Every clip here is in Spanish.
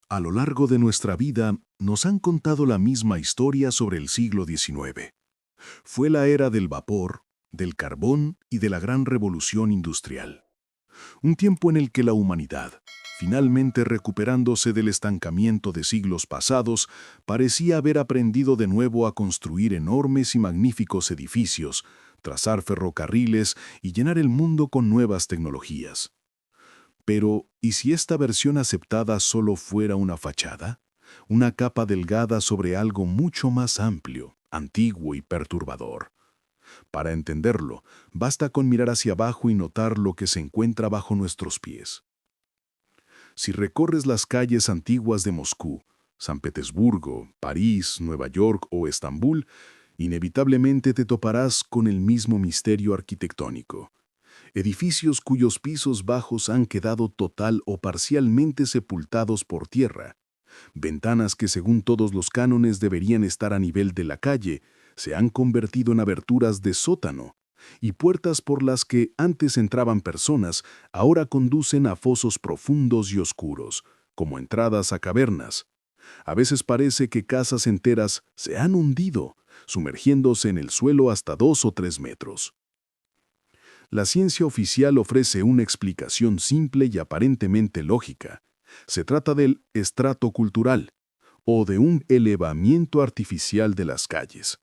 A lo largo de nuestra vida, nos han contado la misma historia sobre el siglo XIX. Fue la era del vapor, del carbón y de la gran revolución industrial. Un tiempo en el que la humanidad, finalmente recuperándose del estancamiento de siglos pasados, parecía haber aprendido de nuevo a construir enormes y magníficos edificios, trazar ferrocarriles y llenar el mundo con nuevas tecnologías. Pero, ¿y si esta versión aceptada solo fuera una fachada? Una capa delgada sobre algo mucho más amplio, antiguo y perturbador. Para entenderlo, basta con mirar hacia abajo y notar lo que se encuentra bajo nuestros pies. Si recorres las calles antiguas de Moscú, San Petersburgo, París, Nueva York o Estambul, inevitablemente te toparás con el mismo misterio arquitectónico. Edificios cuyos pisos bajos han quedado total o parcialmente sepultados por tierra. Ventanas que según todos los cánones deberían estar a nivel de la calle, se han convertido en aberturas de sótano, y puertas por las que antes entraban personas, ahora conducen a fosos profundos y oscuros, como entradas a cavernas. A veces parece que casas enteras se han hundido, sumergiéndose en el suelo hasta 2 o 3 metros. La ciencia oficial ofrece una explicación simple y aparentemente lógica. Se trata del estrato cultural, o de un elevamiento artificial de las calles.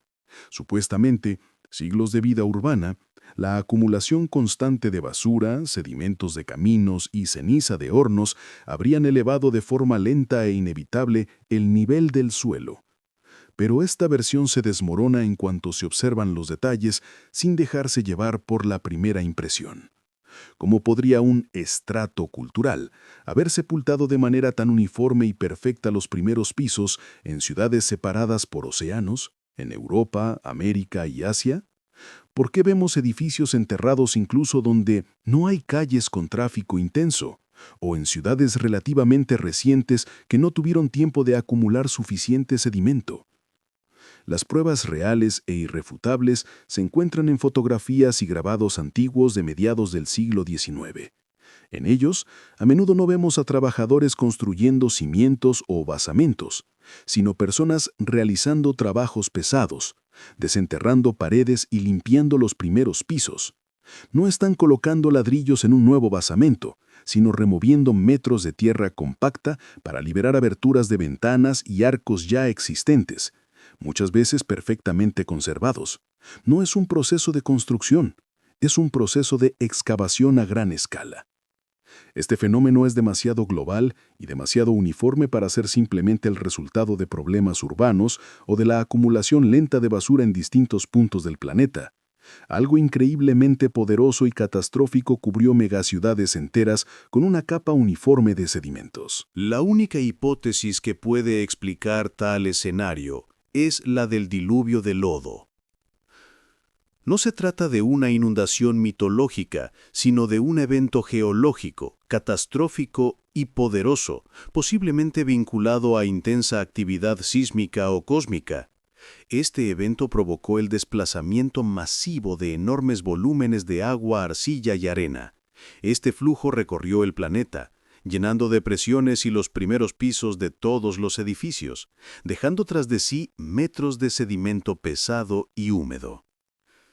Supuestamente, siglos de vida urbana, la acumulación constante de basura, sedimentos de caminos y ceniza de hornos habrían elevado de forma lenta e inevitable el nivel del suelo. Pero esta versión se desmorona en cuanto se observan los detalles sin dejarse llevar por la primera impresión. ¿Cómo podría un estrato cultural haber sepultado de manera tan uniforme y perfecta los primeros pisos en ciudades separadas por océanos, en Europa, América y Asia? ¿Por qué vemos edificios enterrados incluso donde no hay calles con tráfico intenso? ¿O en ciudades relativamente recientes que no tuvieron tiempo de acumular suficiente sedimento? Las pruebas reales e irrefutables se encuentran en fotografías y grabados antiguos de mediados del siglo XIX. En ellos, a menudo no vemos a trabajadores construyendo cimientos o basamentos, sino personas realizando trabajos pesados, desenterrando paredes y limpiando los primeros pisos. No están colocando ladrillos en un nuevo basamento, sino removiendo metros de tierra compacta para liberar aberturas de ventanas y arcos ya existentes, muchas veces perfectamente conservados. No es un proceso de construcción, es un proceso de excavación a gran escala. Este fenómeno es demasiado global y demasiado uniforme para ser simplemente el resultado de problemas urbanos o de la acumulación lenta de basura en distintos puntos del planeta. Algo increíblemente poderoso y catastrófico cubrió megaciudades enteras con una capa uniforme de sedimentos. La única hipótesis que puede explicar tal escenario es la del diluvio de lodo. No se trata de una inundación mitológica, sino de un evento geológico, catastrófico y poderoso, posiblemente vinculado a intensa actividad sísmica o cósmica. Este evento provocó el desplazamiento masivo de enormes volúmenes de agua, arcilla y arena. Este flujo recorrió el planeta, llenando depresiones y los primeros pisos de todos los edificios, dejando tras de sí metros de sedimento pesado y húmedo.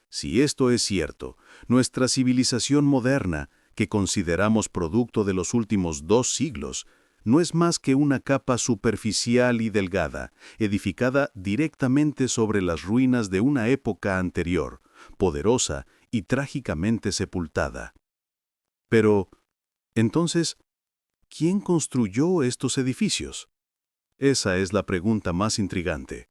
Si esto es cierto, nuestra civilización moderna, que consideramos producto de los últimos 2 siglos, no es más que una capa superficial y delgada, edificada directamente sobre las ruinas de una época anterior, poderosa y trágicamente sepultada. Pero, entonces, ¿quién construyó estos edificios? Esa es la pregunta más intrigante.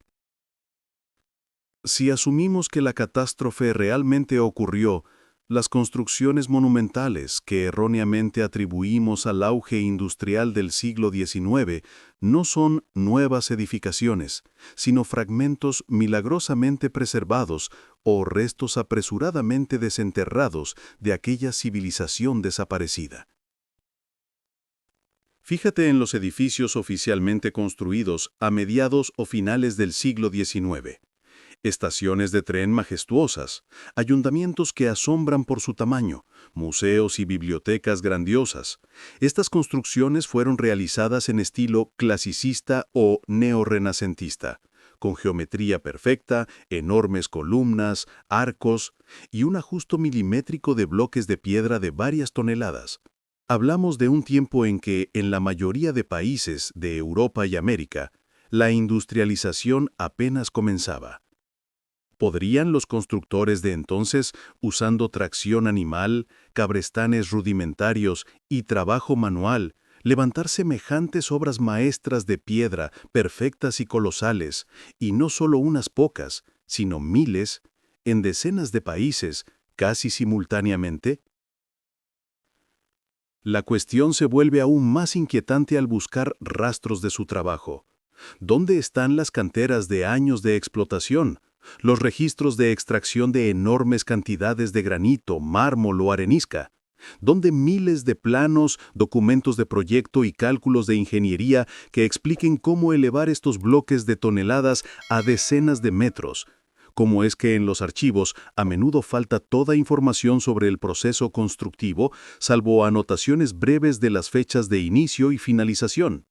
Si asumimos que la catástrofe realmente ocurrió, las construcciones monumentales que erróneamente atribuimos al auge industrial del siglo XIX no son nuevas edificaciones, sino fragmentos milagrosamente preservados o restos apresuradamente desenterrados de aquella civilización desaparecida. Fíjate en los edificios oficialmente construidos a mediados o finales del siglo XIX. estaciones de tren majestuosas, ayuntamientos que asombran por su tamaño, museos y bibliotecas grandiosas. Estas construcciones fueron realizadas en estilo clasicista o neorrenacentista, con geometría perfecta, enormes columnas, arcos y un ajuste milimétrico de bloques de piedra de varias toneladas. Hablamos de un tiempo en que, en la mayoría de países de Europa y América, la industrialización apenas comenzaba. ¿Podrían los constructores de entonces, usando tracción animal, cabrestanes rudimentarios y trabajo manual, levantar semejantes obras maestras de piedra, perfectas y colosales, y no solo unas pocas, sino miles, en decenas de países, casi simultáneamente? La cuestión se vuelve aún más inquietante al buscar rastros de su trabajo. ¿Dónde están las canteras de años de explotación? Los registros de extracción de enormes cantidades de granito, mármol o arenisca. ¿Dónde miles de planos, documentos de proyecto y cálculos de ingeniería que expliquen cómo elevar estos bloques de toneladas a decenas de metros? ¿Cómo es que en los archivos a menudo falta toda información sobre el proceso constructivo, salvo anotaciones breves de las fechas de inicio y finalización?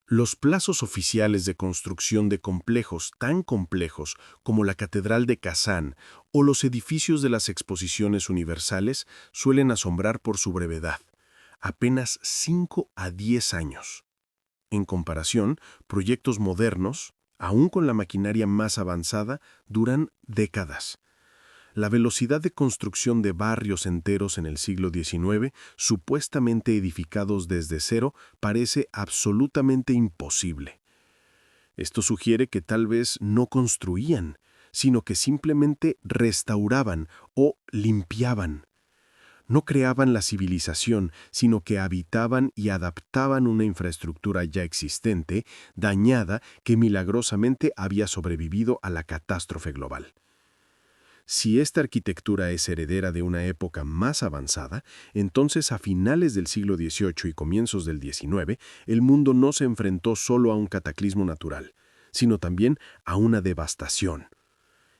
Los plazos oficiales de construcción de complejos tan complejos como la Catedral de Kazán o los edificios de las Exposiciones Universales suelen asombrar por su brevedad, apenas 5 a 10 años. En comparación, proyectos modernos, aún con la maquinaria más avanzada, duran décadas. La velocidad de construcción de barrios enteros en el siglo XIX, supuestamente edificados desde cero, parece absolutamente imposible. Esto sugiere que tal vez no construían, sino que simplemente restauraban o limpiaban. No creaban la civilización, sino que habitaban y adaptaban una infraestructura ya existente, dañada, que milagrosamente había sobrevivido a la catástrofe global. Si esta arquitectura es heredera de una época más avanzada, entonces a finales del siglo XVIII y comienzos del XIX, el mundo no se enfrentó solo a un cataclismo natural, sino también a una devastación.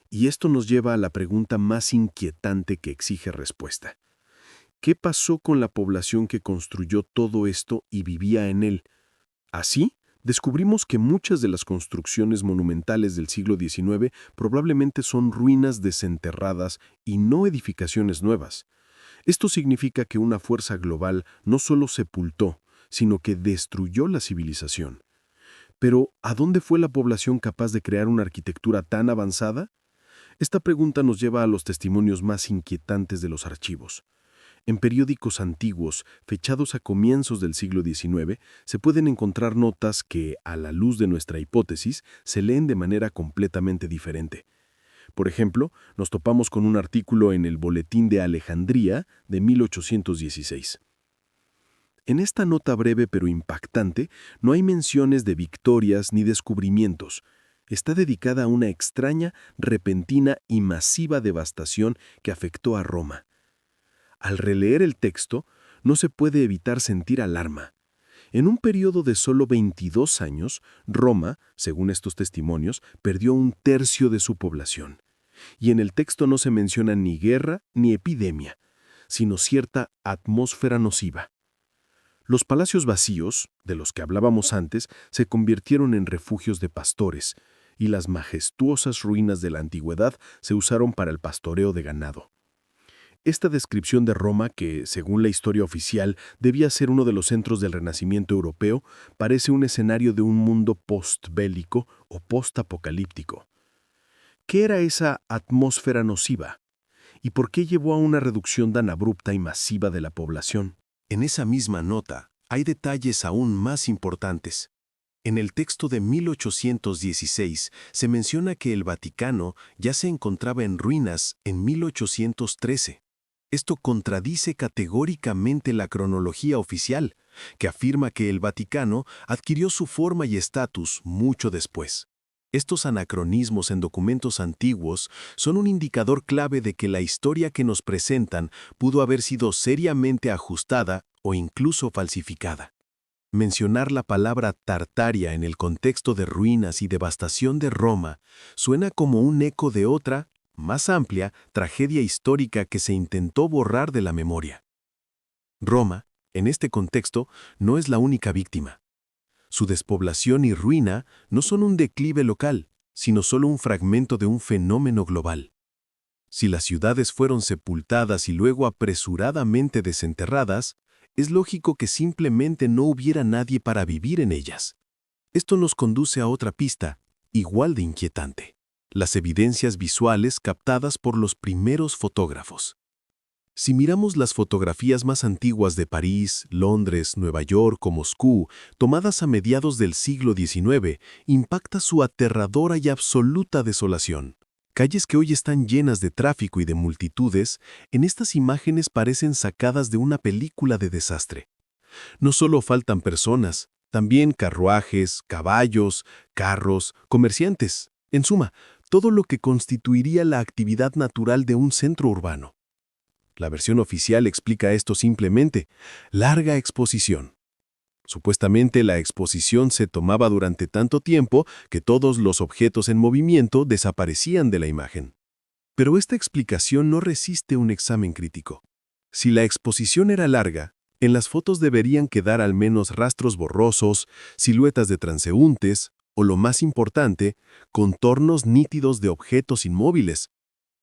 Y esto nos lleva a la pregunta más inquietante que exige respuesta. ¿Qué pasó con la población que construyó todo esto y vivía en él? Así, descubrimos que muchas de las construcciones monumentales del siglo XIX probablemente son ruinas desenterradas y no edificaciones nuevas. Esto significa que una fuerza global no solo sepultó, sino que destruyó la civilización. Pero, ¿a dónde fue la población capaz de crear una arquitectura tan avanzada? Esta pregunta nos lleva a los testimonios más inquietantes de los archivos. En periódicos antiguos, fechados a comienzos del siglo XIX, se pueden encontrar notas que, a la luz de nuestra hipótesis, se leen de manera completamente diferente. Por ejemplo, nos topamos con un artículo en el Boletín de Alejandría de 1816. En esta nota breve pero impactante, no hay menciones de victorias ni descubrimientos. Está dedicada a una extraña, repentina y masiva devastación que afectó a Roma. Al releer el texto, no se puede evitar sentir alarma. En un periodo de solo 22 años, Roma, según estos testimonios, perdió un tercio de su población. Y en el texto no se menciona ni guerra ni epidemia, sino cierta atmósfera nociva. Los palacios vacíos, de los que hablábamos antes, se convirtieron en refugios de pastores, y las majestuosas ruinas de la antigüedad se usaron para el pastoreo de ganado. Esta descripción de Roma, que, según la historia oficial, debía ser uno de los centros del Renacimiento europeo, parece un escenario de un mundo postbélico o postapocalíptico. ¿Qué era esa atmósfera nociva? ¿Y por qué llevó a una reducción tan abrupta y masiva de la población? En esa misma nota hay detalles aún más importantes. En el texto de 1816 se menciona que el Vaticano ya se encontraba en ruinas en 1813. Esto contradice categóricamente la cronología oficial, que afirma que el Vaticano adquirió su forma y estatus mucho después. Estos anacronismos en documentos antiguos son un indicador clave de que la historia que nos presentan pudo haber sido seriamente ajustada o incluso falsificada. Mencionar la palabra Tartaria en el contexto de ruinas y devastación de Roma suena como un eco de otra, más amplia, tragedia histórica que se intentó borrar de la memoria. Roma, en este contexto, no es la única víctima. Su despoblación y ruina no son un declive local, sino solo un fragmento de un fenómeno global. Si las ciudades fueron sepultadas y luego apresuradamente desenterradas, es lógico que simplemente no hubiera nadie para vivir en ellas. Esto nos conduce a otra pista, igual de inquietante: las evidencias visuales captadas por los primeros fotógrafos. Si miramos las fotografías más antiguas de París, Londres, Nueva York o Moscú, tomadas a mediados del siglo XIX, impacta su aterradora y absoluta desolación. Calles que hoy están llenas de tráfico y de multitudes, en estas imágenes parecen sacadas de una película de desastre. No solo faltan personas, también carruajes, caballos, carros, comerciantes, en suma, todo lo que constituiría la actividad natural de un centro urbano. La versión oficial explica esto simplemente: larga exposición. Supuestamente la exposición se tomaba durante tanto tiempo que todos los objetos en movimiento desaparecían de la imagen. Pero esta explicación no resiste un examen crítico. Si la exposición era larga, en las fotos deberían quedar al menos rastros borrosos, siluetas de transeúntes, o lo más importante, contornos nítidos de objetos inmóviles.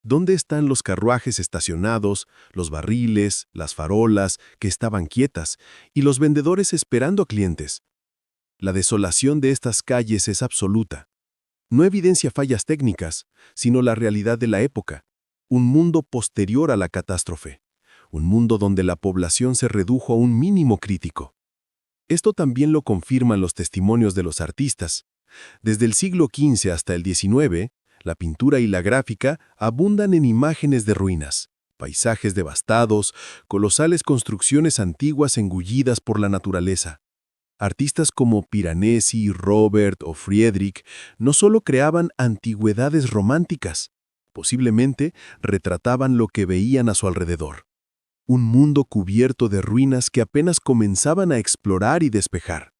¿Dónde están los carruajes estacionados, los barriles, las farolas que estaban quietas y los vendedores esperando a clientes? La desolación de estas calles es absoluta. No evidencia fallas técnicas, sino la realidad de la época. Un mundo posterior a la catástrofe. Un mundo donde la población se redujo a un mínimo crítico. Esto también lo confirman los testimonios de los artistas. Desde el siglo XV hasta el XIX, la pintura y la gráfica abundan en imágenes de ruinas, paisajes devastados, colosales construcciones antiguas engullidas por la naturaleza. Artistas como Piranesi, Robert o Friedrich no solo creaban antigüedades románticas, posiblemente retrataban lo que veían a su alrededor. Un mundo cubierto de ruinas que apenas comenzaban a explorar y despejar.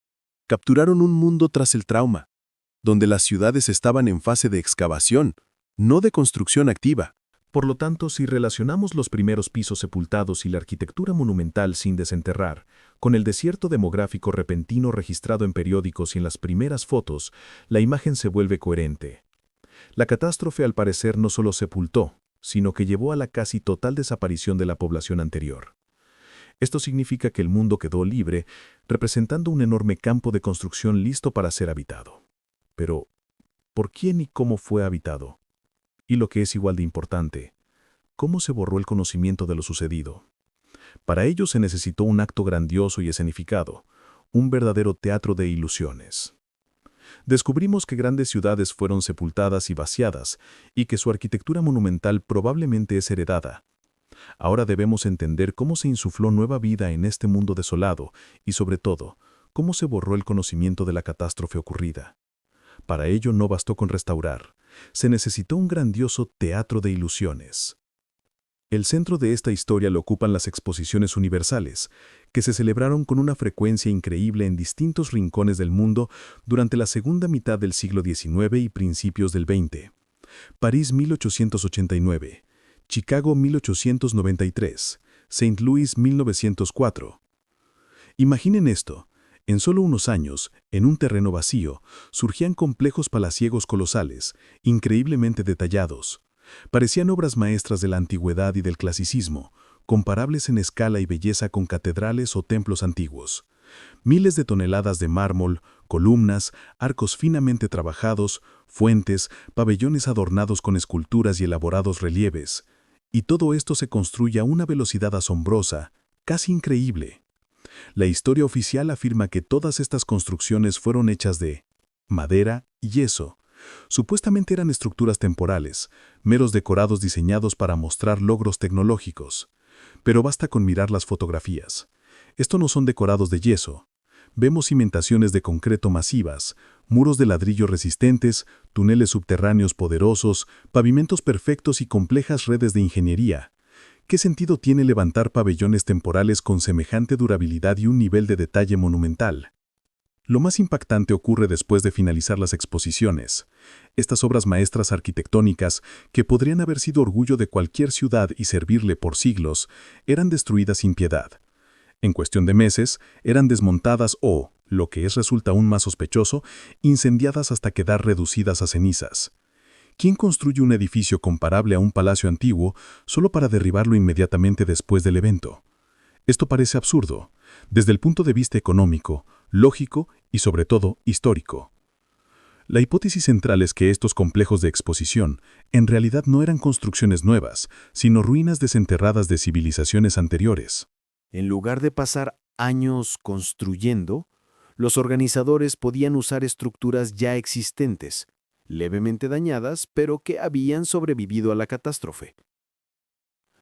Capturaron un mundo tras el trauma, donde las ciudades estaban en fase de excavación, no de construcción activa. Por lo tanto, si relacionamos los primeros pisos sepultados y la arquitectura monumental sin desenterrar, con el desierto demográfico repentino registrado en periódicos y en las primeras fotos, la imagen se vuelve coherente. La catástrofe, al parecer, no solo sepultó, sino que llevó a la casi total desaparición de la población anterior. Esto significa que el mundo quedó libre, representando un enorme campo de construcción listo para ser habitado. Pero, ¿por quién y cómo fue habitado? Y lo que es igual de importante, ¿cómo se borró el conocimiento de lo sucedido? Para ello se necesitó un acto grandioso y escenificado, un verdadero teatro de ilusiones. Descubrimos que grandes ciudades fueron sepultadas y vaciadas, y que su arquitectura monumental probablemente es heredada. Ahora debemos entender cómo se insufló nueva vida en este mundo desolado, y sobre todo, cómo se borró el conocimiento de la catástrofe ocurrida. Para ello no bastó con restaurar, se necesitó un grandioso teatro de ilusiones. El centro de esta historia lo ocupan las exposiciones universales, que se celebraron con una frecuencia increíble en distintos rincones del mundo durante la segunda mitad del siglo XIX y principios del XX. París 1889, Chicago 1893, St. Louis 1904. Imaginen esto. En solo unos años, en un terreno vacío, surgían complejos palaciegos colosales, increíblemente detallados. Parecían obras maestras de la antigüedad y del clasicismo, comparables en escala y belleza con catedrales o templos antiguos. Miles de toneladas de mármol, columnas, arcos finamente trabajados, fuentes, pabellones adornados con esculturas y elaborados relieves. Y todo esto se construye a una velocidad asombrosa, casi increíble. La historia oficial afirma que todas estas construcciones fueron hechas de madera y yeso. Supuestamente eran estructuras temporales, meros decorados diseñados para mostrar logros tecnológicos. Pero basta con mirar las fotografías. Estos no son decorados de yeso. Vemos cimentaciones de concreto masivas, muros de ladrillo resistentes, túneles subterráneos poderosos, pavimentos perfectos y complejas redes de ingeniería. ¿Qué sentido tiene levantar pabellones temporales con semejante durabilidad y un nivel de detalle monumental? Lo más impactante ocurre después de finalizar las exposiciones. Estas obras maestras arquitectónicas, que podrían haber sido orgullo de cualquier ciudad y servirle por siglos, eran destruidas sin piedad. En cuestión de meses, eran desmontadas o, lo que resulta aún más sospechoso, incendiadas hasta quedar reducidas a cenizas. ¿Quién construye un edificio comparable a un palacio antiguo solo para derribarlo inmediatamente después del evento? Esto parece absurdo, desde el punto de vista económico, lógico y sobre todo histórico. La hipótesis central es que estos complejos de exposición en realidad no eran construcciones nuevas, sino ruinas desenterradas de civilizaciones anteriores. En lugar de pasar años construyendo, los organizadores podían usar estructuras ya existentes, levemente dañadas, pero que habían sobrevivido a la catástrofe.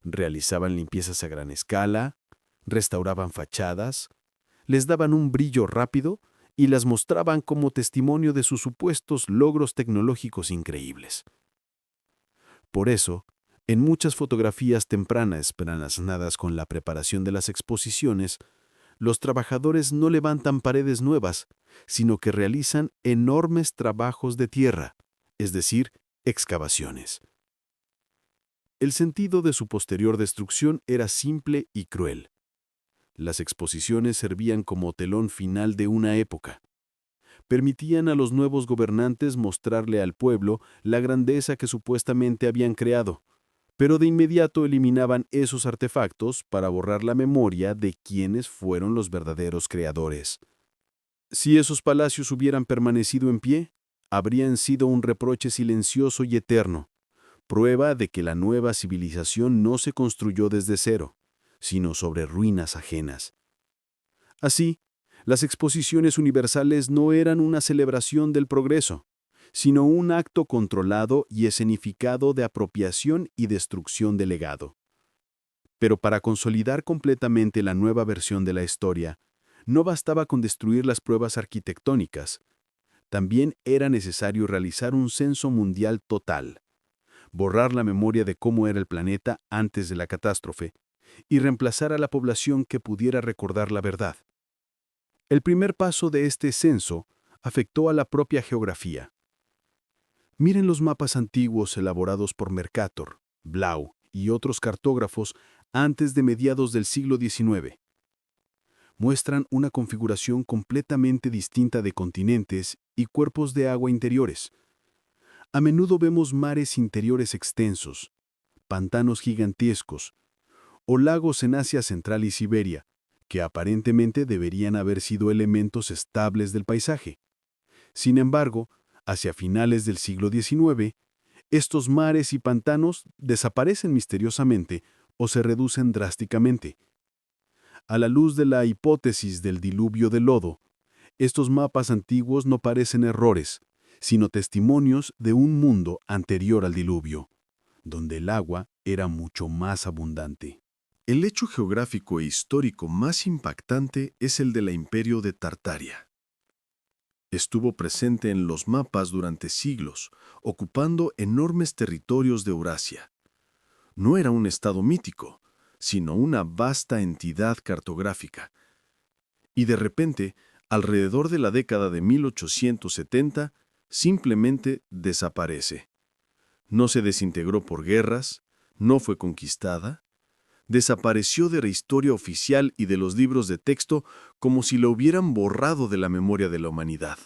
Realizaban limpiezas a gran escala, restauraban fachadas, les daban un brillo rápido y las mostraban como testimonio de sus supuestos logros tecnológicos increíbles. Por eso, en muchas fotografías tempranas relacionadas con la preparación de las exposiciones, los trabajadores no levantan paredes nuevas, sino que realizan enormes trabajos de tierra, es decir, excavaciones. El sentido de su posterior destrucción era simple y cruel. Las exposiciones servían como telón final de una época. Permitían a los nuevos gobernantes mostrarle al pueblo la grandeza que supuestamente habían creado, pero de inmediato eliminaban esos artefactos para borrar la memoria de quienes fueron los verdaderos creadores. Si esos palacios hubieran permanecido en pie, habrían sido un reproche silencioso y eterno, prueba de que la nueva civilización no se construyó desde cero, sino sobre ruinas ajenas. Así, las exposiciones universales no eran una celebración del progreso, sino un acto controlado y escenificado de apropiación y destrucción del legado. Pero para consolidar completamente la nueva versión de la historia, no bastaba con destruir las pruebas arquitectónicas. También era necesario realizar un censo mundial total, borrar la memoria de cómo era el planeta antes de la catástrofe y reemplazar a la población que pudiera recordar la verdad. El primer paso de este censo afectó a la propia geografía. Miren los mapas antiguos elaborados por Mercator, Blau y otros cartógrafos antes de mediados del siglo XIX. Muestran una configuración completamente distinta de continentes y cuerpos de agua interiores. A menudo vemos mares interiores extensos, pantanos gigantescos, o lagos en Asia Central y Siberia, que aparentemente deberían haber sido elementos estables del paisaje. Sin embargo, hacia finales del siglo XIX, estos mares y pantanos desaparecen misteriosamente o se reducen drásticamente. A la luz de la hipótesis del diluvio de lodo, estos mapas antiguos no parecen errores, sino testimonios de un mundo anterior al diluvio, donde el agua era mucho más abundante. El hecho geográfico e histórico más impactante es el del imperio de Tartaria. Estuvo presente en los mapas durante siglos, ocupando enormes territorios de Eurasia. No era un estado mítico, sino una vasta entidad cartográfica. Y de repente, alrededor de la década de 1870, simplemente desaparece. No se desintegró por guerras, no fue conquistada, desapareció de la historia oficial y de los libros de texto como si lo hubieran borrado de la memoria de la humanidad.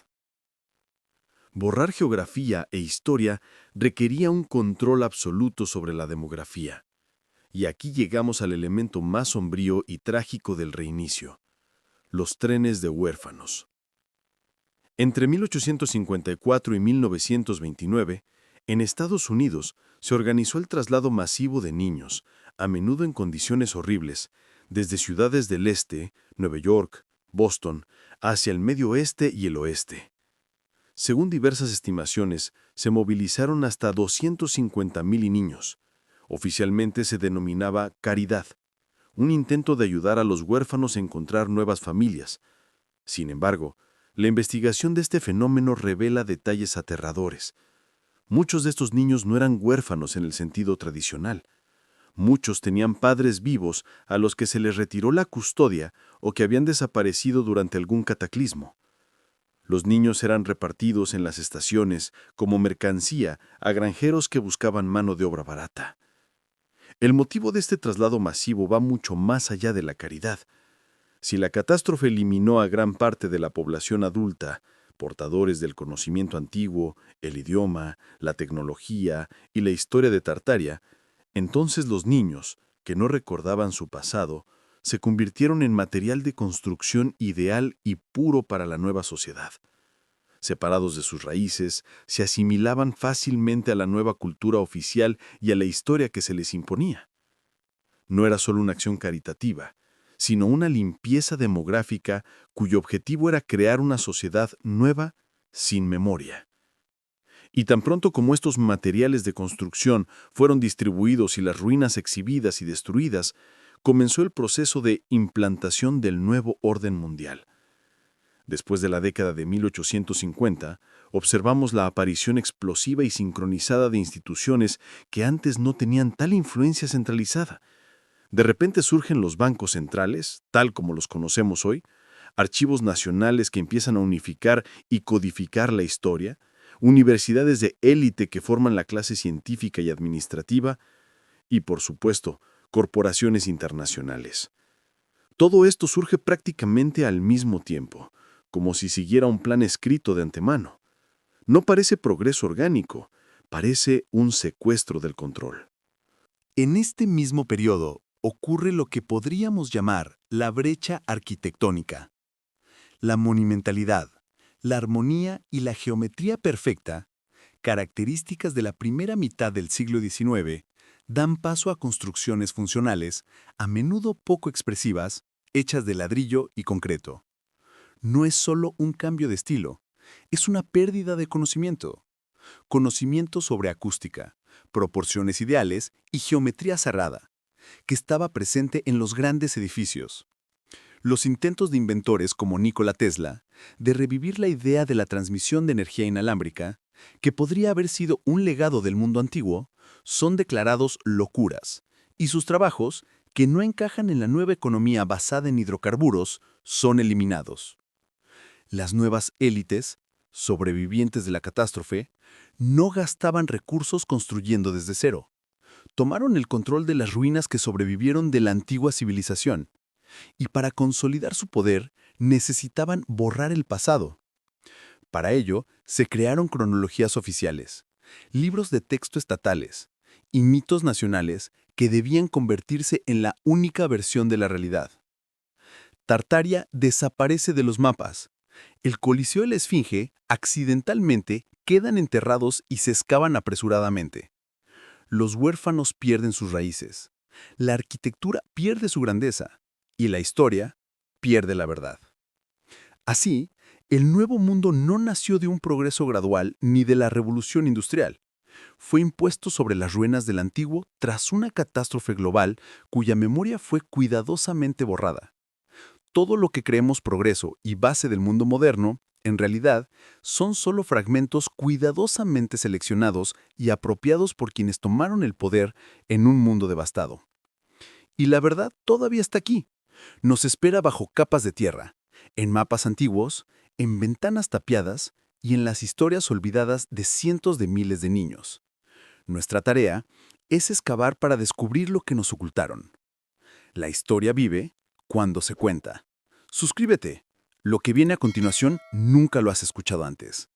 Borrar geografía e historia requería un control absoluto sobre la demografía. Y aquí llegamos al elemento más sombrío y trágico del reinicio: los trenes de huérfanos. Entre 1854 y 1929, en Estados Unidos se organizó el traslado masivo de niños, a menudo en condiciones horribles, desde ciudades del este, Nueva York, Boston, hacia el medio oeste y el oeste. Según diversas estimaciones, se movilizaron hasta 250,000 niños. Oficialmente se denominaba caridad, un intento de ayudar a los huérfanos a encontrar nuevas familias. Sin embargo, la investigación de este fenómeno revela detalles aterradores. Muchos de estos niños no eran huérfanos en el sentido tradicional. Muchos tenían padres vivos a los que se les retiró la custodia o que habían desaparecido durante algún cataclismo. Los niños eran repartidos en las estaciones como mercancía a granjeros que buscaban mano de obra barata. El motivo de este traslado masivo va mucho más allá de la caridad. Si la catástrofe eliminó a gran parte de la población adulta, portadores del conocimiento antiguo, el idioma, la tecnología y la historia de Tartaria, entonces los niños, que no recordaban su pasado, se convirtieron en material de construcción ideal y puro para la nueva sociedad. Separados de sus raíces, se asimilaban fácilmente a la nueva cultura oficial y a la historia que se les imponía. No era solo una acción caritativa, sino una limpieza demográfica cuyo objetivo era crear una sociedad nueva sin memoria. Y tan pronto como estos materiales de construcción fueron distribuidos y las ruinas exhibidas y destruidas, comenzó el proceso de implantación del nuevo orden mundial. Después de la década de 1850, observamos la aparición explosiva y sincronizada de instituciones que antes no tenían tal influencia centralizada. De repente surgen los bancos centrales, tal como los conocemos hoy, archivos nacionales que empiezan a unificar y codificar la historia, universidades de élite que forman la clase científica y administrativa, y, por supuesto, corporaciones internacionales. Todo esto surge prácticamente al mismo tiempo, como si siguiera un plan escrito de antemano. No parece progreso orgánico, parece un secuestro del control. En este mismo periodo ocurre lo que podríamos llamar la brecha arquitectónica. La monumentalidad, la armonía y la geometría perfecta, características de la primera mitad del siglo XIX, dan paso a construcciones funcionales, a menudo poco expresivas, hechas de ladrillo y concreto. No es solo un cambio de estilo, es una pérdida de conocimiento. Conocimiento sobre acústica, proporciones ideales y geometría cerrada, que estaba presente en los grandes edificios. Los intentos de inventores como Nikola Tesla de revivir la idea de la transmisión de energía inalámbrica, que podría haber sido un legado del mundo antiguo, son declarados locuras, y sus trabajos, que no encajan en la nueva economía basada en hidrocarburos, son eliminados. Las nuevas élites, sobrevivientes de la catástrofe, no gastaban recursos construyendo desde cero. Tomaron el control de las ruinas que sobrevivieron de la antigua civilización, y para consolidar su poder necesitaban borrar el pasado. Para ello, se crearon cronologías oficiales, libros de texto estatales y mitos nacionales que debían convertirse en la única versión de la realidad. Tartaria desaparece de los mapas. El Coliseo y la Esfinge, accidentalmente, quedan enterrados y se excavan apresuradamente. Los huérfanos pierden sus raíces. La arquitectura pierde su grandeza. Y la historia pierde la verdad. Así, el nuevo mundo no nació de un progreso gradual ni de la revolución industrial. Fue impuesto sobre las ruinas del antiguo tras una catástrofe global cuya memoria fue cuidadosamente borrada. Todo lo que creemos progreso y base del mundo moderno, en realidad, son solo fragmentos cuidadosamente seleccionados y apropiados por quienes tomaron el poder en un mundo devastado. Y la verdad todavía está aquí. Nos espera bajo capas de tierra, en mapas antiguos, en ventanas tapiadas y en las historias olvidadas de cientos de miles de niños. Nuestra tarea es excavar para descubrir lo que nos ocultaron. La historia vive cuando se cuenta. Suscríbete. Lo que viene a continuación nunca lo has escuchado antes.